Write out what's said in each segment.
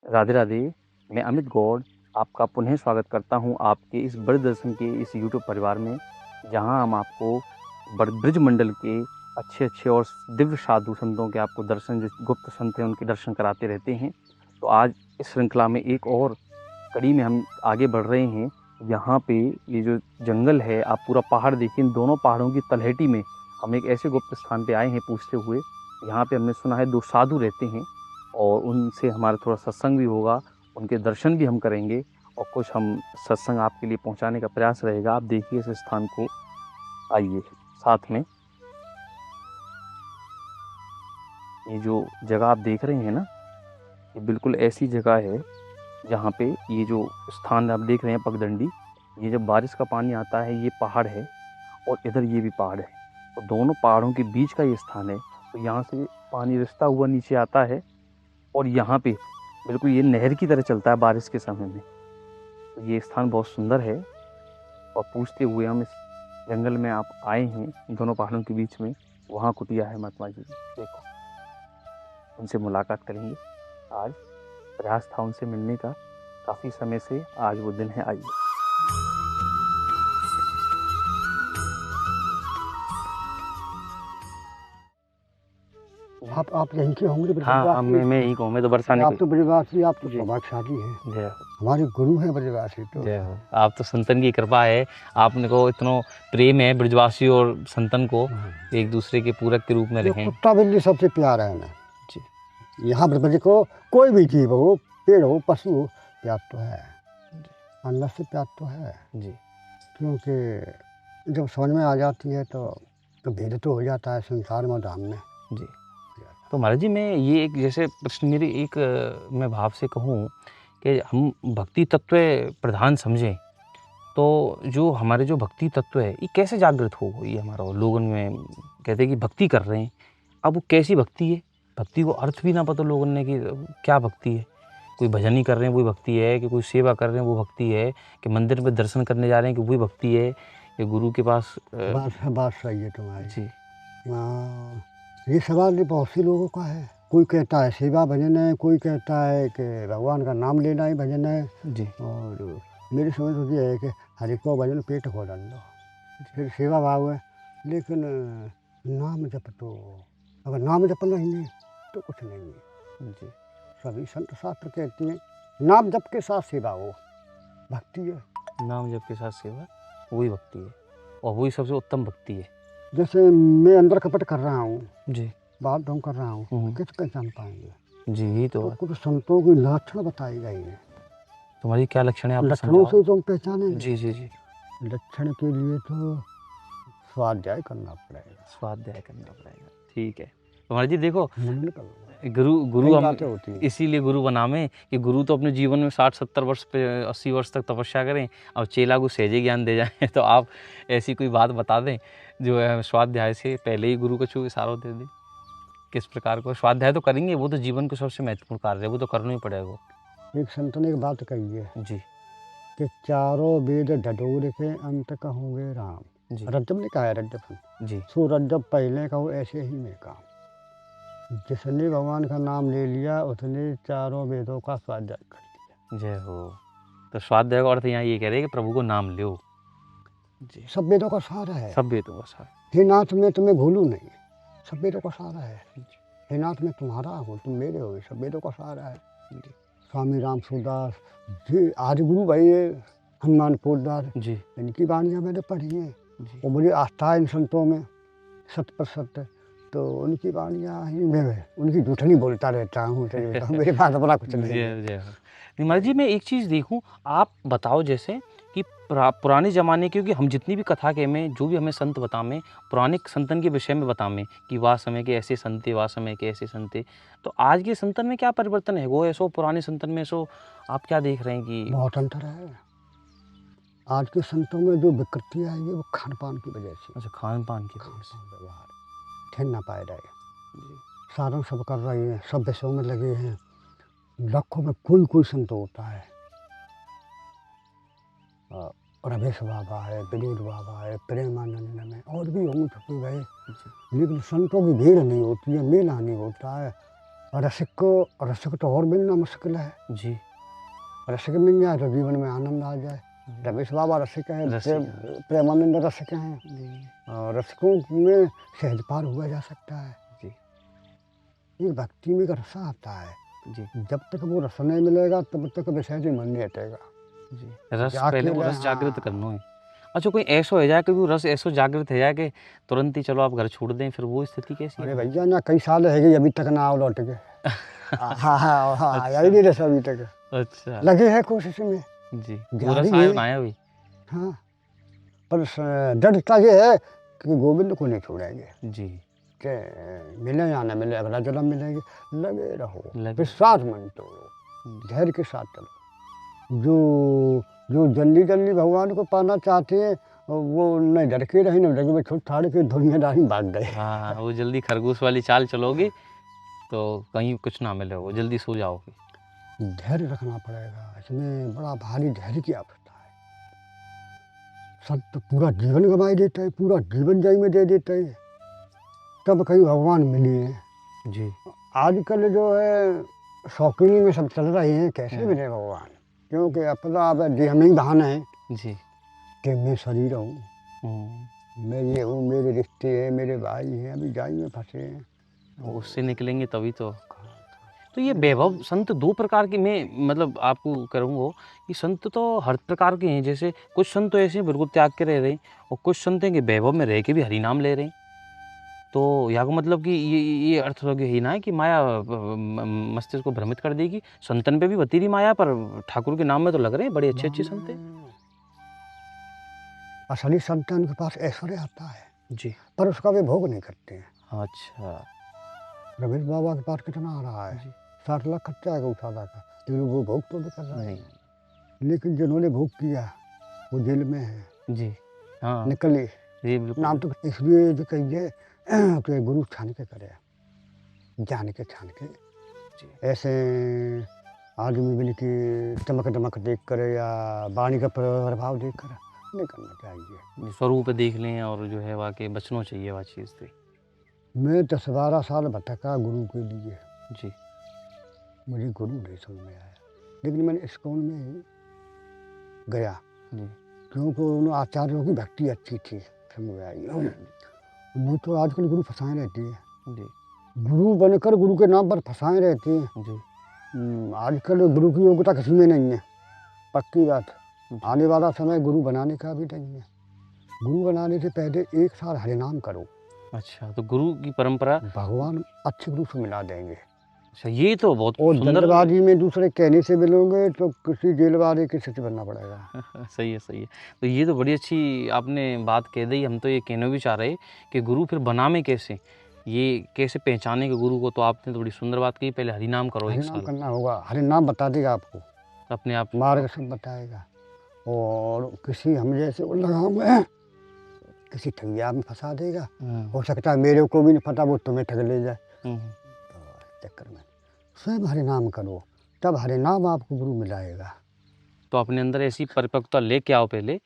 राधे राधे। मैं अमित गौड़ आपका पुनः स्वागत करता हूं आपके इस ब्रज दर्शन के इस यूट्यूब परिवार में, जहां हम आपको ब्रज मंडल के अच्छे और दिव्य साधु संतों के आपको दर्शन, जो गुप्त संत हैं उनके दर्शन कराते रहते हैं। तो आज इस श्रृंखला में एक और कड़ी में हम आगे बढ़ रहे हैं। यहाँ पे ये जो जंगल है, आप पूरा पहाड़ देखिए, इन दोनों पहाड़ों की तलहटी में हम एक ऐसे गुप्त स्थान पे आए हैं पूछते हुए। यहाँ पे हमने सुना है 2 साधु रहते हैं और उनसे हमारा थोड़ा सत्संग भी होगा, उनके दर्शन भी हम करेंगे और कुछ हम सत्संग आपके लिए पहुंचाने का प्रयास रहेगा। आप देखिए इस स्थान को, आइए साथ में। ये जो जगह आप देख रहे हैं ना, ये बिल्कुल ऐसी जगह है जहाँ पे ये जो स्थान आप देख रहे हैं पगडंडी, ये जब बारिश का पानी आता है, ये पहाड़ है और इधर ये भी पहाड़ है, तो दोनों पहाड़ों के बीच का ये स्थान है। तो यहाँ से पानी रिसता हुआ नीचे आता है और यहाँ पे बिल्कुल ये नहर की तरह चलता है बारिश के समय में। तो ये स्थान बहुत सुंदर है और पूछते हुए हम इस जंगल में आप आए हैं, दोनों पहाड़ों के बीच में। वहाँ कुटिया है महात्मा जी की, देखो उनसे मुलाकात करेंगे। आज प्रयास था उनसे मिलने का काफ़ी समय से, आज वो दिन है। आइए। आप यहीं के होंगे हाँ, मैं यहीं कहूँ, मैं तो बरसाने आप तो ब्रजवासी, आप तो जी। सौभाग्यशाली हैं। जय हो। हमारे गुरु हैं ब्रजवासी तो। जय हो। आप तो संतन की कृपा है, आपने को इतना प्रेम है ब्रजवासी और संतन को, एक दूसरे के पूरक के रूप में जो रहें। कुत्ता बिल्ली सबसे प्यारा है ना जी। यहाँ ब्रज को, कोई भी जीव हो, पेड़ हो, पशु हो, प्यार तो है, अंदर से प्यार तो है जी। क्योंकि जब समझ में आ जाती है तो भेद तो हो जाता है संसार में, धाम में। जी। तो महाराज जी, मैं ये एक जैसे प्रश्न मेरी एक मैं भाव से कहूँ कि हम भक्ति तत्व प्रधान समझें, तो जो हमारे जो भक्ति तत्व है ये कैसे जागृत हो, ये हमारा लोगों में कहते हैं कि भक्ति कर रहे हैं, अब वो कैसी भक्ति है, भक्ति को अर्थ भी ना पता लोगों ने कि क्या भक्ति है। कोई भजन ही कर रहे हैं वही भक्ति है, कि कोई सेवा कर रहे हैं वो भक्ति है, कि मंदिर में दर्शन करने जा रहे हैं कि वही भक्ति है, या गुरु के पास बात सही है तुम्हारी जी। ये सवाल बहुत से लोगों का है। कोई कहता है सेवा भजन है, कोई कहता है कि भगवान का नाम लेना ही भजन है जी। और मेरी समझ तो ये है कि हर एक को भजन पेट को डाल दो, फिर सेवा भाव है। लेकिन नाम जप तो, अगर नाम जप नहीं है तो कुछ नहीं है जी। सभी संत शास्त्र कहते हैं नाम जप के साथ सेवा हो, भक्ति है। नाम जप के साथ सेवा वही भक्ति है और वही सबसे उत्तम भक्ति है। जैसे मैं अंदर कपट कर रहा हूँ जी। बात ढोंग कर रहा हूँ, किस पहचान पाएंगे? जी, यही तो कुछ संतों की लक्षण बताई गई है। तुम्हारी क्या लक्षण है, आप लक्षणों से तुम पहचाने। जी जी जी। लक्षण के लिए तो स्वाध्याय करना पड़ेगा, स्वाध्याय करना पड़ेगा, ठीक है। तो महाराज जी देखो, मनन करना, गुरु हम बातें होती हैं। इसीलिए गुरु बनावे कि गुरु तो अपने जीवन में 60-70 वर्ष पे 80 वर्ष तक तपस्या करें, अब चेला को सहजे ज्ञान दे जाए। तो आप ऐसी कोई बात बता दें जो है स्वाध्याय से पहले ही गुरु को छू इशारा दे दें, किस प्रकार को स्वाध्याय तो करेंगे, वो तो जीवन को सबसे महत्वपूर्ण कार्य है, वो तो करना ही पड़ेगा। एक संत ने एक बात कही है जी। कि चारों वेद ढटोर के अंत कहोगे राम। जी। रज्जब ने कहा है, रज्जब जी। सो रज्जब पहले कहो ऐसे ही मैं काम। जिसने भगवान का नाम ले लिया उसने चारों वेदों का स्वाध्याय कर लिया। जय हो। तो स्वाध्याय का अर्थ यहाँ ये कह रहे हैं कि प्रभु को नाम लो। जी। सब वेदों का सहारा है। सब वेदों का सहारा। हे नाथ मैं तुम्हें भूलूं नहीं, सब वेदों का सहारा है। हे नाथ मैं तुम्हारा हूँ, तुम मेरे हो, सब वेदों का सहारा है। स्वामी राम सूरदास जी, आदि गुरु भाई हनुमान पोदार जी। इनकी वाणियाँ मैंने पढ़ी हैं और मुझे आस्था है इन संतों में, सत्य पर सत्य। तो उनकी वाणियाँ ही मैं उनकी झूठ नहीं बोलता रहता हूँ, मेरे पास अपना कुछ नहीं है। जय हो। महाराज जी, मैं एक चीज़ देखूं, आप बताओ जैसे कि पुराने ज़माने, क्योंकि हम जितनी भी कथा के में जो भी हमें संत बतामें, पुराने संतन के विषय में बतामें कि वह समय के ऐसे संत थे, वह समय के ऐसे संत थे, तो आज के संतन में क्या परिवर्तन है, वो ऐसो पुराने संतन में ऐसो आप क्या देख रहे हैं कि बहुत अंतर है। आज के संतों में जो विकृतियाँ आई है वो खान पान की वजह से। अच्छा, खान पान की वजह से व्यवहार ठहर ना पाए रहे, साधन सब कर रहे हैं, सब विषयों में लगे हैं। लाखों में कोई संत होता है, रमेश बाबा है, विनोद बाबा है, प्रेमानंद में और भी होंगे छुपे गए, लेकिन संतों की भीड़ नहीं होती है, मेला नहीं होता है। रसिक तो और मिलना मुश्किल है। जी। रसिक मिल जाए तो जीवन में आनंद आ जाए। रमेश बाबा रसिक हैं, प्रेमानंद रसिक हैं, और रसिकों में सहज पार हुआ जा सकता है। जी। ये भक्ति में एक रसा आता है। जी। जब तक वो रस नहीं मिलेगा तब तक विषय से मन नहीं हटेगा। जी। रस पहले वो रस जागृत करना है। अच्छा, कोई ऐसा हो जाए कि वो रस ऐसा जागृत हो जाए कि तुरंत ही चलो आप घर छोड़ दें, फिर वो स्थिति कैसी है? अरे भैया ना कई साल है गई अभी तक ना आओ लौट के। आया ही नहीं रस अभी तक। अच्छा। लगे है कोशिश में। जी। जा वो रस रही आया है। ना आया अभी? हाँ, पर दृढ़ता ये है कि गोविंद को नहीं छोड़ेंगे। जी। कि मिले या ना मिले, अगला जन्म मिलेंगे। लगे रहो, लगे। विश्वास मन तोड़ो, धैर्य के साथ चलो। जो जल्दी जल्दी भगवान को पाना चाहते हैं वो नहीं डर के रहे, न डर में छुट छाड़ के दुनियादारी भाग गए। हाँ, वो जल्दी खरगोश वाली चाल चलोगे तो कहीं कुछ ना मिले, वो जल्दी सो जाओगे। धैर्य रखना पड़ेगा, इसमें बड़ा भारी धैर्य की आवश्यकता है। संत पूरा जीवन गंवाई देता है, पूरा जीवन जय में दे देता है, तब कहीं भगवान मिले हैं। जी। आजकल जो है शौकीनी में सब चल रहे हैं, कैसे मिले भगवान? क्योंकि अपना अब देह में ही बहाना है जी। कि मैं शरीर हूँ, मैं ये हूँ, मेरे रिश्ते हैं, मेरे भाई हैं, अभी जाई में फंसे हैं। उससे निकलेंगे तभी तो ये वैभव संत दो प्रकार के, मैं मतलब आपको करूँगा कि संत तो हर प्रकार के हैं। जैसे कुछ संत तो ऐसे हैं बिल्कुल त्याग के रह रहे हैं, और कुछ संत हैं कि वैभव में रह के भी हरि नाम ले रहे हैं। तो यहाँ का मतलब कि ये अर्थ हो गया ही ना है कि माया मस्तिष्क को भ्रमित कर देगी। संतन पे भी बतेरी माया, पर ठाकुर के नाम में तो लग रहे हैं बड़े अच्छे संत हैं। असली संतान के पास ऐश्वर्य आता है जी, पर उसका वे भोग नहीं करते हैं। अच्छा। रमेश बाबा के पास कितना आ रहा है? 60 लाख खर्चा है गौशाला का, लेकिन वो भोग तो नहीं कर रहा है। लेकिन जिन्होंने भोग किया वो जेल में है। जी। हाँ, निकले जी बिल्कुल। नाम तो इसलिए जो कहिए कि गुरु छान के करे, जान के छान के। ऐसे आदमी बिन की चमक दमक देख कर या वाणी का प्रभाव देख कर नहीं करना चाहिए। स्वरूप देख लें और जो है वाकई बचना चाहिए वह चीज़ से। मैं 10-12 साल भटका गुरु के लिए। जी। मुझे गुरु नहीं समझ में आया, लेकिन मैंने इस्कॉन में ही गया जी। क्योंकि उन आचार्यों की भक्ति अच्छी थी, समझ में आई। नहीं तो आजकल गुरु फंसाए रहती है। जी। गुरु बनकर गुरु के नाम पर फंसाए रहते हैं। जी। आजकल गुरु की योग्यता किसी में नहीं है, पक्की बात। आने वाला समय गुरु बनाने का भी नहीं है। गुरु बनाने से पहले 1 साल हरिनाम करो। अच्छा, तो गुरु की परंपरा भगवान अच्छे गुरु से मिला देंगे। अच्छा, ये तो बहुत और सुंदर। जल्दबाजी में दूसरे कहने से मिलोगे तो किसी जेलवाले के सच बनना पड़ेगा। सही है, सही है। तो ये तो बड़ी अच्छी आपने बात कह दी। हम तो ये कहना भी चाह रहे कि गुरु फिर बनावे कैसे, ये कैसे पहचाने के गुरु को, तो आपने तो बड़ी सुंदर बात कही। पहले हरिनाम करो 1 हरिनाम साल, करना होगा, हरिनाम बता देगा आपको, अपने आप मार्ग सब बताएगा। और किसी हम जैसे लगाव में किसी ठगिया में फंसा देगा। हो सकता है मेरे को भी नहीं पता, वो तुम्हें ठग ले जाए। तो चक्कर में स्वयं हरिनाम करो, तब हरिनाम आपको गुरु मिलाएगा। तो अपने अंदर ऐसी परिपक्वता लेके आओ पहले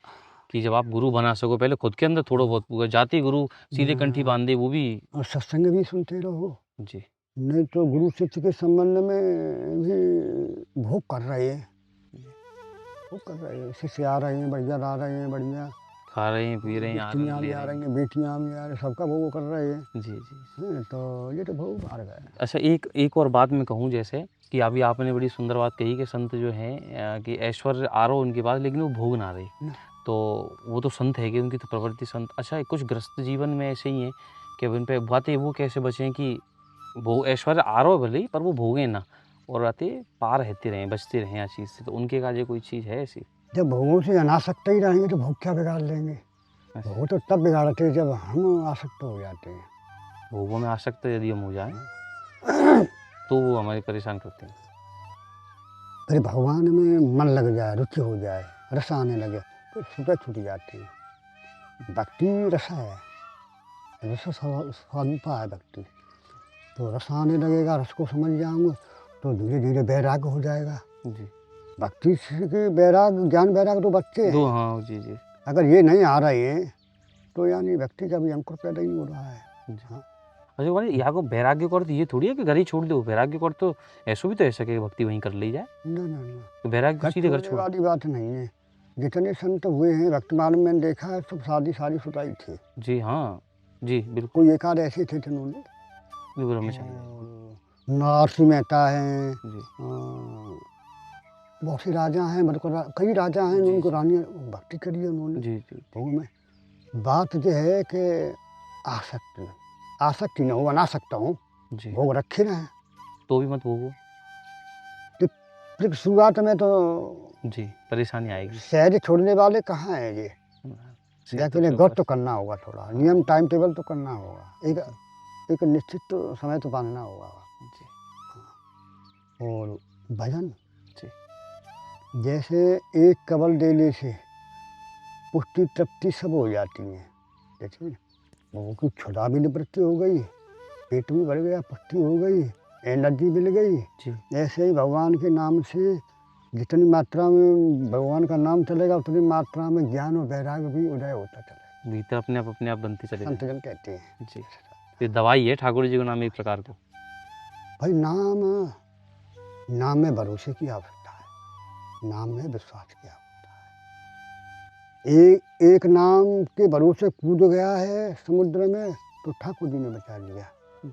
कि जब आप गुरु बना सको, पहले खुद के अंदर थोड़ा बहुत जाति गुरु सीधे कंठी बांधे, वो भी। और सत्संग भी सुनते रहो। जी। नहीं तो गुरु शिष्य के संबंध में भी भोग कर रहे हैं, भोग कर रहे हैं। शिष्य आ रहे हैं, बढ़िया ला रहे हैं, बढ़िया खा रहे हैं, पी रहे हैं, आनंद ले भी आ रहे रही हैं। हैं, बेटियाँ भी आ रही हैं, सबका भोग कर रहे हैं। जी, जी। तो ये तो भोग मार्ग है। अच्छा, एक और बात मैं कहूँ, जैसे कि अभी आपने बड़ी सुंदर बात कही कि संत जो हैं कि ऐश्वर्य आ रहा हो उनके पास, लेकिन वो भोग ना रहे। तो वो तो संत है कि उनकी तो प्रवृत्ति संत। अच्छा, कुछ ग्रस्त जीवन में ऐसे ही है कि उन पे बातें वो कैसे बचें कि भोग ऐश्वर्य आ रहा हो भले ही, पर वो भोगें ना और बातें पार रहते रहें, बचते रहें इस चीज़ से। तो उनके काजे कोई चीज़ है ऐसी? जब भोगों से अनासक्त ही रहेंगे तो भोग क्या बिगाड़ लेंगे? भोग तो तब बिगाड़ते हैं जब हम आसक्त हो जाते हैं। भोगों में आसक्त यदि हम हो जाएं तो वो हमें परेशान करते हैं। फिर भगवान में मन लग जाए, रुचि हो जाए, रस आने लगे तो छूटा छूट जाती है। भक्ति रस है, रस स्वरूपा है भक्ति। तो रस आने लगेगा, रस को समझ जाऊंगा तो धीरे धीरे वैराग्य हो जाएगा। जी। भक्ति के वैराग्य, ज्ञान वैराग्य तो बच्चे हैं। हाँ, जी, जी। अगर ये नहीं आ रहे हैं तो यानी व्यक्ति का भी अंकुर पैदा ही हो रहा है। हाँ। अच्छा माने यहाँ को वैराग्य कर तो ये थोड़ी है कि घर ही छोड़ दो, वैराग्य कर तो ऐसा भी तो ऐसा कि भक्ति वहीं कर ली जाए, ना ना ना, तो वैराग्य घर सीधे घर छोड़ने छोड़। वाली बात नहीं है। जितने संत हुए हैं वर्तमान में मैंने देखा है, सब शादी सारी शुदाई थे। जी हाँ, जी बिल्कुल, कोई एक आध ऐसे थे जिन्होंने, बिल्कुल हमेशा और नरसिंह मेहता हैं, जी, बहुत से राजा हैं, मतलब कई राजा हैं जी, जिनको जी। रानी भक्ति करी है उन्होंने जी, जी, भोग में। बात जो है कि आसक्ति आसक्ति न हो, अनासक्त हो, जी, भोग रखे रहें। तो भी मत भोगो। तो फिर शुरुआत में तो जी, परेशानी आएगी। सहज छोड़ने वाले कहाँ हैं ये, सेहत जाके तो इन्हें गौर सब तो करना होगा, थोड़ा हाँ, नियम टाइम टेबल तो करना होगा, जी, एक निश्चित तो समय तो बांधना होगा। जी, और भजन जी, जैसे एक कवल देने से पुष्टि तृप्ति सब हो जाती है, देखिए भोगों की क्षुधा भी निवृत्ति हो गई, पेट भी भर गया, पुष्टि हो गई, एनर्जी मिल गई। जी, ऐसे ही भगवान के नाम से जितनी मात्रा में भगवान का नाम चलेगा, उतनी मात्रा में ज्ञान और वैराग्य भी उदय होता चलेगा, भीतर अपने आप बनते चले जाएँ। संतजन कहते हैं। जी, ये दवाई है ठाकुर जी का नाम एक प्रकार को। भाई नाम में भरोसे की आवश्यकता है, नाम में विश्वास की आवश्यकता है। एक नाम के भरोसे कूद गया है समुद्र में तो ठाकुर जी ने बचा लिया, जी,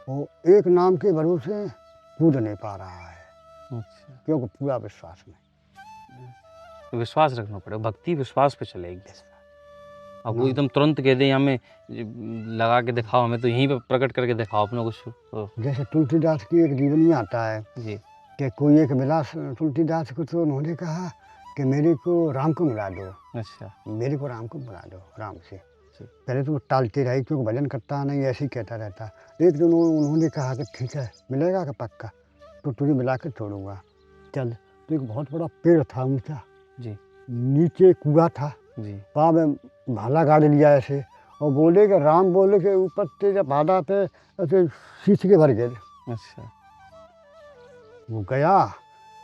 और एक नाम के भरोसे कूद नहीं पा रहा है, अच्छा, क्योंकि पूरा विश्वास में। तो विश्वास रखना पड़ेगा, भक्ति विश्वास पे चलेगी। अब वो नाम एकदम तुरंत कह दें हमें लगा के दिखाओ, हमें तो यहीं पे प्रकट करके दिखाओ अपना कुछ तो। जैसे तुलसीदास की एक जीवन में आता है जी, कि कोई एक मिला तुलसीदास को, तो उन्होंने कहा कि मेरे को राम को मिला दो, अच्छा, मेरे को राम को मिला दो, राम से। जी, पहले तो वो टालती रही क्योंकि भजन करता नहीं, ऐसे ही कहता रहता। एक दिन उन्होंने कहा कि ठीक है मिलेगा कि पक्का, तो तुझे मिला के छोड़ूंगा, चल। तो एक बहुत बड़ा पेड़ था ऊंचा, जी, नीचे कुआं था, जी, वहाँ में भाला गाड़ लिया ऐसे, और बोले कि राम बोले के ऊपर से जब भाला पे ऐसे सींच के भर गए। अच्छा, वो गया,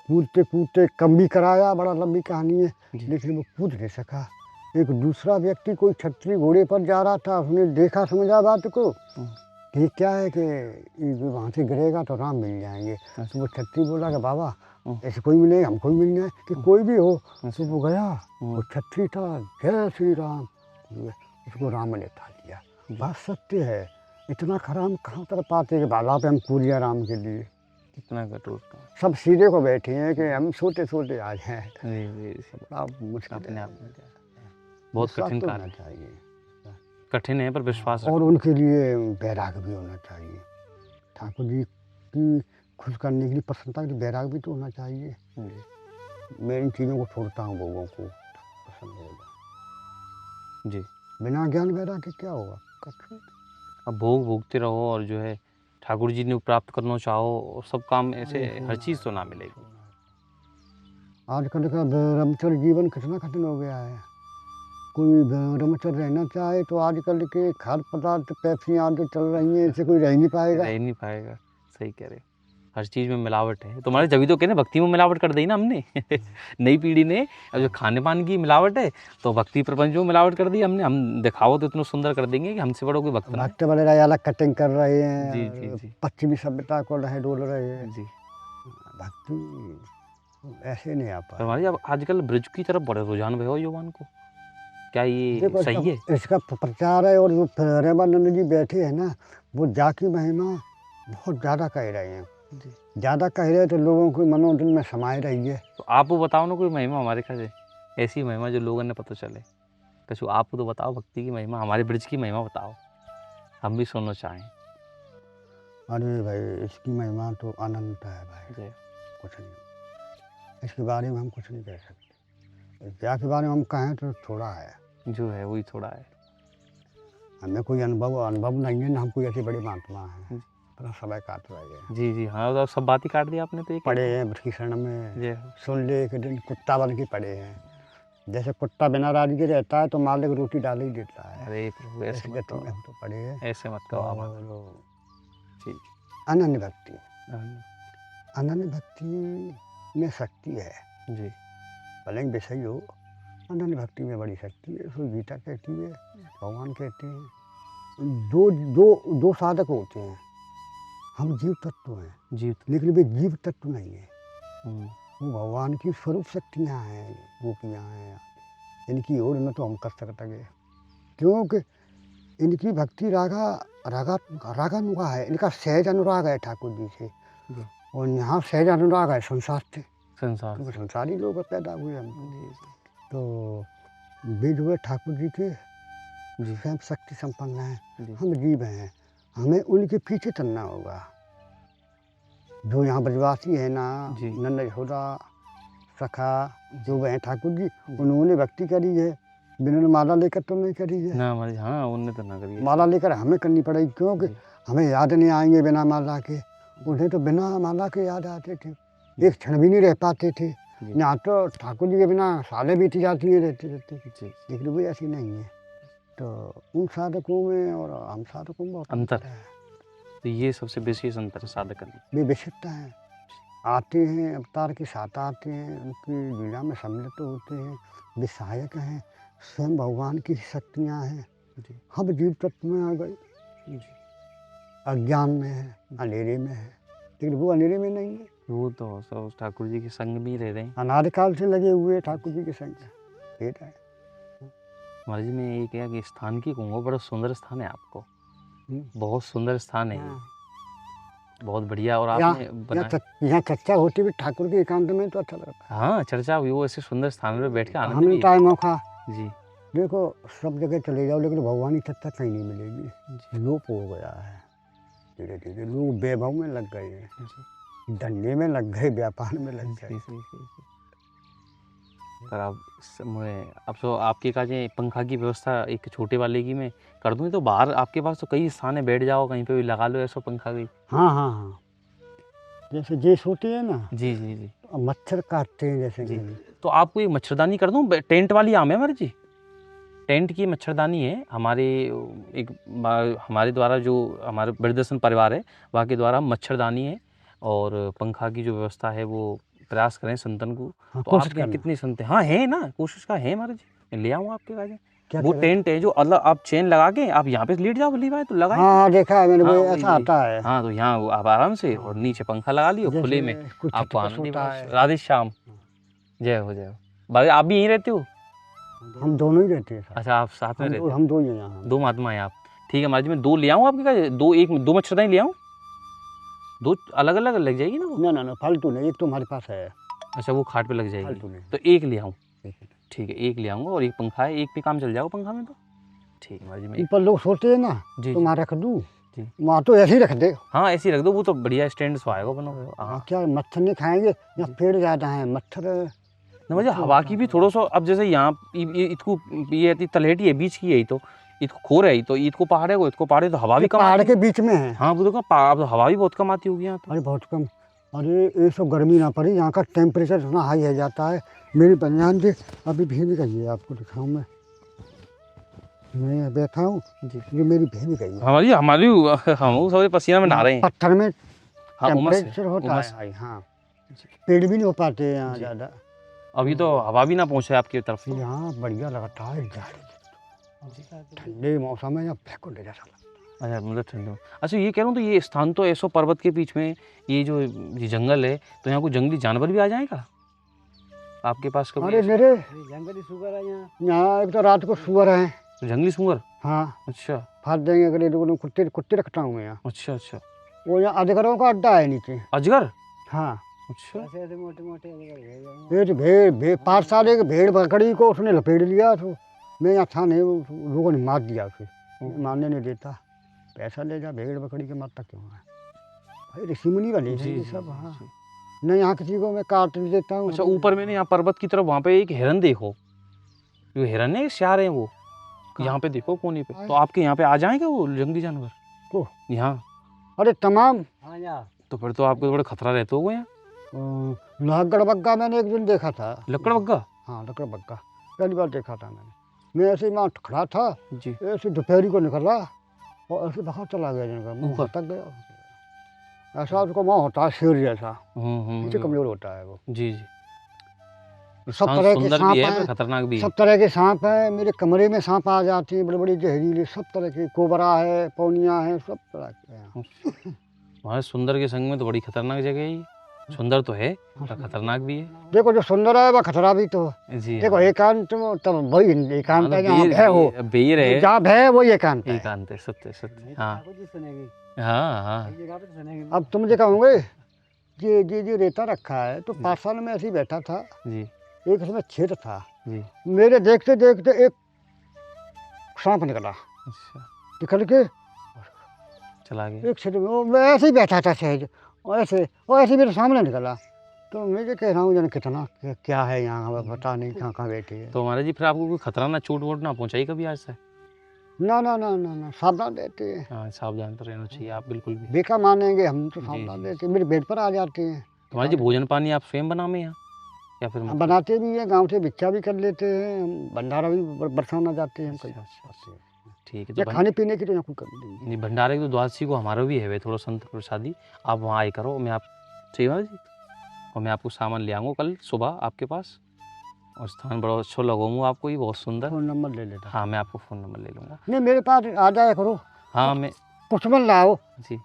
कूदते कूदते कम भी कराया, बड़ा लंबी कहानी है, जी, लेकिन वो कूद नहीं सका। एक दूसरा व्यक्ति कोई क्षत्रिय घोड़े पर जा रहा था, उसने देखा समझा बात को हम्म, कि ये क्या है कि ये वहाँ से गिरेगा तो राम मिल जाएंगे। तो वो क्षत्रिय बोला कि बाबा ऐसे कोई मिलेगा, हमको ही मिल जाए, कि कोई भी हो। तो वो गया, वो क्षत्रिय था, जय श्री राम, उसको राम ने उठा लिया। बात सत्य है, इतना खराब कहाँ कर पाते कि भाला पे हम कूद जाए राम के लिए। कितना कठोर काम। सब सीधे को बैठे हैं कि हम सोते सोते आ जाएं। जी, जी, जी, बड़ा मुश्किल अपने है, आप में क्या है। बहुत विश्वास कठिन तो कार्य होना है, चाहिए। कठिन है पर विश्वास और रखना। उनके लिए वैराग्य भी होना चाहिए, ठाकुर जी की खुश करने के लिए, प्रसन्नता के लिए वैराग्य भी तो होना चाहिए। जी, मैं इन चीज़ों को छोड़ता हूँ भोगों को, पसंद हो जाए। जी, बिना ज्ञान वैराग्य क्या होगा, कठिन। अब भोग भोगते रहो और जो है ठाकुर जी ने प्राप्त करना चाहो और सब काम ऐसे हर चीज़ तो ना मिलेगी। आजकल का ब्रह्मचर्य जीवन कितना कठिन हो गया है। कोई ब्रह्मचर्य रहना चाहे तो आजकल के खाद्य पदार्थ पेप्सियाँ जो चल रही हैं, इससे कोई रह नहीं पाएगा। रह नहीं पाएगा, सही कह रहे हो। हर चीज़ में मिलावट है, तुम्हारे जभी तो कहने भक्ति में मिलावट कर दी ना हमने नई पीढ़ी ने। अब जो खाने पान की मिलावट है तो भक्ति प्रपंच में मिलावट कर दी हमने। हम दिखाओ तो इतना सुंदर कर देंगे कि हमसे बड़ा कोई भक्त ना है। भक्त वगैरह अलग कटिंग कर रहे जी, जी, हैं, जी, पश्चिमी सभ्यता को लहे डोल रहे हैं। जी। भक्ति ऐसे नहीं आ पर हमारी अब पाएगी। आजकल ब्रज की तरफ बड़ा रुझान भयो युवान को, क्या ये देखो सही है? इसका प्रचार है, और जो प्रेमानंद जी बैठे हैं ना, वो जाकी महिमा बहुत ज़्यादा कह रहे हैं। जी। ज़्यादा कह रहे हैं तो लोगों के मनोदिल में समाये रही है। तो आप वो बताओ ना कोई महिमा हमारे ख्याल से, ऐसी महिमा जो लोगों ने पता चले। कछु आप तो बताओ भक्ति की महिमा, हमारे ब्रज की महिमा बताओ, हम भी सुनना चाहें। अरे भाई इसकी महिमा तो अनंत है भाई, जी, कुछ नहीं, इसके बारे में हम कुछ नहीं कह सकते। क्या के बारे में हम कहें तो थोड़ा है, जो है वही थोड़ा है। हमें कोई अनुभव नहीं है ना, हम कोई ऐसे बड़े महात्मा हैं, जी, अपना समय काट रहे हैं। जी, जी, हाँ, तो सब बात ही काट दी आपने तो ये पड़े कहते हैं भटकी शरण में, जी, सुन ले एक दिन कुत्ता बन के पड़े हैं। जैसे कुत्ता बिना राज के रहता है तो मालिक रोटी डाल ही देता है, अरे प्रभु ऐसे ऐसी मत गति में कहो, हम तो पड़े हैं। ऐसे मत कहो आप। और जी, अनन्य भक्ति, हाँ, अनन्य भक्ति में शक्ति है, जी, भले ही विषय हो, अनन्य भक्ति में बड़ी शक्ति है। उसको गीता कहती है, भगवान कहते हैं, दो दो दो साधक होते हैं। हम जीव तत्व हैं, जी। लेकिन वे जीव तत्व नहीं है। हुँ, वो भगवान की स्वरूप शक्तियाँ हैं, गोपियाँ हैं। इनकी ओर में तो हम कर सकते, क्योंकि इनकी भक्ति रागा रागा रागानुगा है। इनका सहज अनुराग है ठाकुर जी से, जी। और यहाँ सहज अनुराग है संसार से, संसार क्योंकि से। संसारी लोग पैदा हुए हम। जी, जी। तो वे जो है ठाकुर जी के जी, स्वयं शक्ति संपन्न हैं, जी। हम जीव हैं, हमें उनके पीछे चलना होगा। जो यहाँ ब्रजवासी है ना, जी। नंद यशोदा सखा जो वह हैं ठाकुर जी, उन्होंने भक्ति करी है, बिना माला लेकर तो नहीं करी है। ना हमारी, हाँ, उन्हें तो ना करिए। माला लेकर हमें करनी पड़ेगी, क्योंकि जी, हमें याद नहीं आएंगे बिना माला के। उन्हें तो बिना माला के याद आते थे, एक क्षण भी नहीं रह पाते थे। जी, यहाँ तो ठाकुर जी के बिना सालें बीत जाती है रहते रहते, जी। लेकिन वो ऐसी नहीं है। तो उन साधकों में और हम साधकों में बहुत अंतर। अंतर है। तो ये सबसे विशेष अंतर है साधक में। वे विशिष्ट हैं, आते हैं अवतार के साथ आते हैं, उनकी लीला में सम्मिलित होते हैं, वे सहायक हैं, स्वयं भगवान की शक्तियाँ हैं। जी, हम जीव तत्व में आ गए, जी। अज्ञान में है, अंधेरे में है, लेकिन वो अंधेरे में नहीं है। वो तो सब ठाकुर जी के संग में ही रह रहे हैं। अनादिकाल से लगे हुए ठाकुर जी के संग भेद है। महाराज जी, मैं ये क्या कि स्थान की कहूँगा, बड़ा सुंदर स्थान है आपको। हम्म। बहुत सुंदर स्थान है ये, हाँ। बहुत बढ़िया। और यहाँ आपने बनाया। यहाँ चर्चा होती भी ठाकुर के एकांत में तो अच्छा लगता हाँ, चर्चा हुई, वो ऐसे सुंदर स्थान पे बैठ के है। आनंद हमें भी। मिलता है मौका। जी, देखो सब जगह चले जाओ, लेकिन भगवान की चर्चा कहीं नहीं मिलेगी, जी, लोप हो गया है। धीरे धीरे लोग वैभव में लग गए हैं, जी, धंधे में लग गए, व्यापार में लग जी, गए। जी, जी। पर आप मैं अब तो आपके का जे पंखा की व्यवस्था एक छोटे वाले की मैं कर दूँ, तो बाहर आपके पास तो कई स्थान है, बैठ जाओ कहीं पे भी लगा लो ऐसा पंखा भी। हाँ हाँ हाँ, जैसे जेस होते हैं ना, जी, जी, जी, मच्छर काटते हैं जैसे जी। कहीं। तो आपको ये मच्छरदानी कर दूँ, टेंट वाली आम है हमारी जी। टेंट की मच्छरदानी है हमारे, हमारे द्वारा जो हमारे ब्रजदर्शन परिवार है वहाँ के द्वारा मच्छरदानी है, और पंखा की जो व्यवस्था है वो प्रयास करें संतन को। हाँ, तो कोशिश आपके यहाँ करना। कितने संत हैं? हाँ है ना, कोशिश का है महाराज जी, मैं ले आऊँ आपके पास। क्या वो करें? टेंट है जो अलग, आप चेन लगा के आप यहाँ पे लेट जाओ, भाई तो लगाए। हाँ देखा है मैंने, हाँ, वो वही, ऐसा वही। आता है। हाँ, तो यहाँ वो आप आराम से, और नीचे पंखा लगा लियो जैसे खुले में, कुछ आपको छत पर आनंद ही सोता बस। है। राधे श्याम, जय हो, जय हो। भाई आप भी यहीं रहते हो? हम दोनों ही रहते हैं साथ। अच्छा, आप साथ में रहते हो। हम दो ही हैं यहाँ। दो महात्मा हैं आप। ठीक है महाराज जी, मैं दो ले आऊँ आपके का, दो मच्छरदानी ले आऊँ? दो अलग अलग लग जाएगी ना वो? ना ना फालतू नहीं, एक तो हमारे पास है। अच्छा, वो खाट पे लग जाएगी, फालतू नहीं। तो एक ले आऊँ? ठीक है, एक ले आऊँगा, और एक पंखा है, एक पे काम चल जाएगा पंखा में तो। ठीक है महाराज जी, मैं ऊपर लोग सोते हैं ना, जी, तो जी, वहाँ रख दूँ, जी। वहाँ तो ऐसे ही रख दे। हाँ, ऐसे ही रख दो, वो तो बढ़िया स्टैंड से आएगा बना हुआ। हाँ, क्या मच्छर नहीं खाएंगे, यहाँ पेड़ ज़्यादा हैं, मच्छर। ना मुझे हवा की भी थोड़ा सा, अब जैसे यहाँ इसको ये तलहेटी है बीच की है, तो इसको खोर है, तो ईद को पहाड़ है, वो इसको पहाड़ है, तो हवा भी कम पहाड़ आती के है। बीच में है। हाँ, वो देखो अब हवा भी बहुत कम आती होगी यहाँ तो। अरे बहुत कम। अरे ये सब गर्मी ना पड़ी, यहाँ का टेम्परेचर इतना हाई है जाता है। मेरी बनियान से अभी भीग गई है, आपको दिखाऊँ मैं बैठा हूँ जी, ये मेरी भीग गई है। हमारी हमारी हम सब पसीना में नहा रहे हैं। पत्थर में हाँ, उमस है, टेम्परेचर होता उमस। है हाई। हाँ, पेड़ भी नहीं हो पाते हैं यहाँ जी। ज़्यादा। अभी तो हवा भी ना पहुँचे आपकी तरफ तो। यहाँ बढ़िया लगता है, ठंडे मौसम में यहाँ फेंको ले जैसा लगता अच्छा, मतलब ठंड। अच्छा, ये कह रहा हूँ, तो ये स्थान तो ऐसो पर्वत के बीच में, ये जो ये जंगल है, तो यहाँ कोई जंगली जानवर भी आ जाएगा आपके पास है। कभी? अरे मेरे जंगली सुगर है यहाँ। यहाँ एक तो रात को सुअर हैं। जंगली सूअर? हाँ, अच्छा, फाड़ देंगे अगर ये लोगों। कुत्ते कुत्ते रखता हूँ मैं यहाँ। अच्छा, अच्छा। वो यहाँ अजगरों का अड्डा है नीचे। अजगर? हाँ, अच्छा, ऐसे ऐसे मोटे मोटे अजगर ये तो भेड़ 5 साल एक भेड़ बकरी को उसने लपेट लिया, तो मैं यहाँ था नहीं, वो लोगों ने मार दिया उसे। मारने नहीं देता, पैसा ले जा, भेड़ बकरी के मारता क्यों है भाई? ऋषि मुनि वाले हैं जी, ये जी, सब। जी, हाँ, जी। नहीं यहाँ किसी को मैं काट भी देता हूँ। अच्छा, ऊपर मैंने यहाँ पर्वत की तरफ वहाँ पे एक हिरन देखो, जो हिरन है श्यार है वो, यहाँ पे देखो कोने पे। तो आपके यहाँ पे आ जाएंगे वो जंगली जानवर को यहाँ? अरे तमाम। हाँ यहाँ तो फिर तो आपको थोड़ा खतरा रहता होगा यहाँ। लहगड़ बग्गा मैंने एक दिन देखा था। लकड़ बग्गा? हाँ, लकड़ बग्गा पहली बार देखा था मैंने। मैं ऐसे ही वहाँ खड़ा था, जी, ऐसे दोपहरी को निकला और ऐसे बाहर चला गया जंगल, मुँह ऊपर? तक गया। ऐसा उसको मुँह होता है शेर जैसा, नीचे हम्म। कमजोर होता है वो। जी, जी। सब हाँ, तरह के सुंदर सांप भी है हैं, पर खतरनाक भी है। सब तरह के सांप हैं। मेरे कमरे में सांप आ जाते हैं, बड़े बड़े जहरीले, सब तरह के, कोबरा है, पौनिया है, सब तरह के हैं। वहाँ सुंदर के संग में तो बड़ी खतरनाक जगह है ये। सुंदर तो है पर खतरनाक भी है। देखो जो सुंदर है वह खतरा भी तो है। जी देखो हाँ। एकांत में तब वही हाँ, एकांत तो है जहाँ भय हो, बेर है, जहाँ भय है वही एकांत है। एकांत है, सत्य सत्य। नहीं, हाँ ठाकुर जी सुनेगी, हाँ हाँ एक जगह पे तो सुनेगी। अब तुम जो कहोगे ये रेता रखा है, तो पाषाण में ऐसे ही बैठा था, जी एक उसमें छेद था, जी। मेरे देखते देखते एक सांप निकला, अच्छा, निकल के चला गया। एक छेद में वो ऐसे ही बैठा था सहज, और ऐसे मेरे सामने निकला। तो मैं ये कह रहा हूँ जाने कितना क्या है यहाँ, हमें पता नहीं कहाँ कहाँ बैठे हैं। तो हमारे जी फिर आपको कोई खतरा ना, चोट वोट ना पहुंचाई कभी आज से? ना ना ना ना ना, सावधान रहते हैं, हाँ, सावधान तो रहना चाहिए आप बिल्कुल भी। बेका मानेंगे हम तो, जी, सावधान जी। रहते हैं, मेरे बेड पर आ जाते हैं। तुम्हारे जी भोजन पानी आप स्वयं बनावे यहाँ या फिर हम मतलब? बनाते भी हैं, गांव से भिक्षा भी कर लेते हैं, हम भंडारा भी बरसाना जाते हैं हम कई। अच्छा, ठीक है। या तो खाने पीने की तो यहाँ कोई कमी नहीं है। नहीं, भंडारे की तो द्वादशी को हमारा भी है वे थोड़ा संत प्रसादी। आप वहाँ आए करो, मैं आप सही बात जी, और मैं आपको सामान ले आऊँगा कल सुबह आपके पास, और स्थान बड़ा अच्छा लगाऊंगा आपको, ये बहुत सुंदर। फोन नंबर ले लेता। हाँ, मैं आपको फ़ोन नंबर ले लूँगा। नहीं मेरे पास आ जाया करो, हाँ मैं पुष्पन लाओ, जी।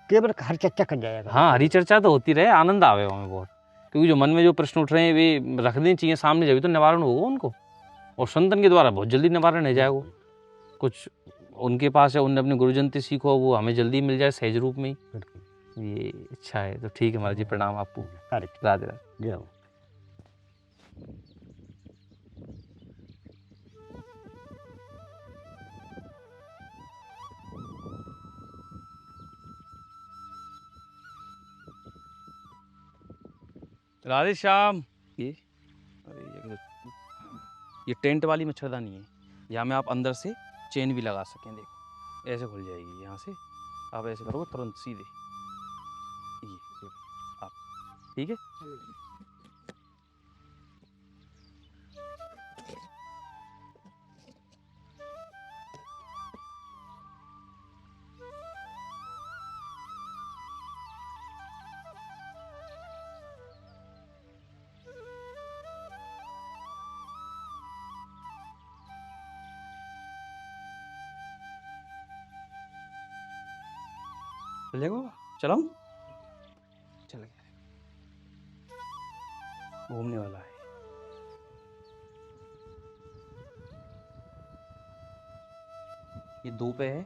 केवल हर चर्चा कर जाएगा। हाँ, हरी चर्चा तो होती रहे, आनंद आवे हमें बहुत, क्योंकि जो मन में जो प्रश्न उठ रहे हैं वे रखने चाहिए सामने, जब तो निवारण होगा उनको, और संतन के द्वारा बहुत जल्दी निवारण हो जाएगा। कुछ उनके पास है, उनने अपने गुरुजन से सीखो, वो हमें जल्दी मिल जाए सहज रूप में ही। बिल्कुल। ये अच्छा है, तो ठीक है महाराज जी, प्रणाम आपको। करेक्ट। राधे राधे। जाओ। राधे श्याम। ये अरे ये टेंट वाली मच्छरदानी है, यहाँ में आप अंदर से चेन भी लगा सकें। देखो ऐसे खुल जाएगी, यहाँ से आप ऐसे करोगे तुरंत सीधे ये देखो आप, ठीक है। चल जाएगा, चलाऊं? चल गया, घूमने वाला है। ये 2 पे है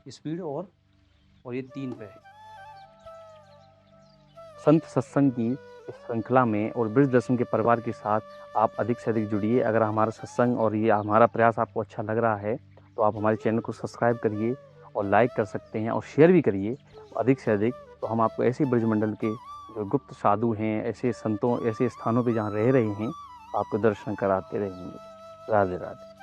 स्पीड, और ये 3 पे है। संत सत्संग की इस श्रृंखला में और ब्रज दर्शन के परिवार के साथ आप अधिक से अधिक जुड़िए। अगर हमारा सत्संग और ये हमारा प्रयास आपको अच्छा लग रहा है तो आप हमारे चैनल को सब्सक्राइब करिए और लाइक कर सकते हैं और शेयर भी करिए अधिक से अधिक। तो हम आपको ऐसे ब्रजमंडल के जो गुप्त साधु हैं, ऐसे संतों, ऐसे स्थानों पे जहाँ रह रहे हैं, आपको दर्शन कराते रहेंगे। राधे राधे।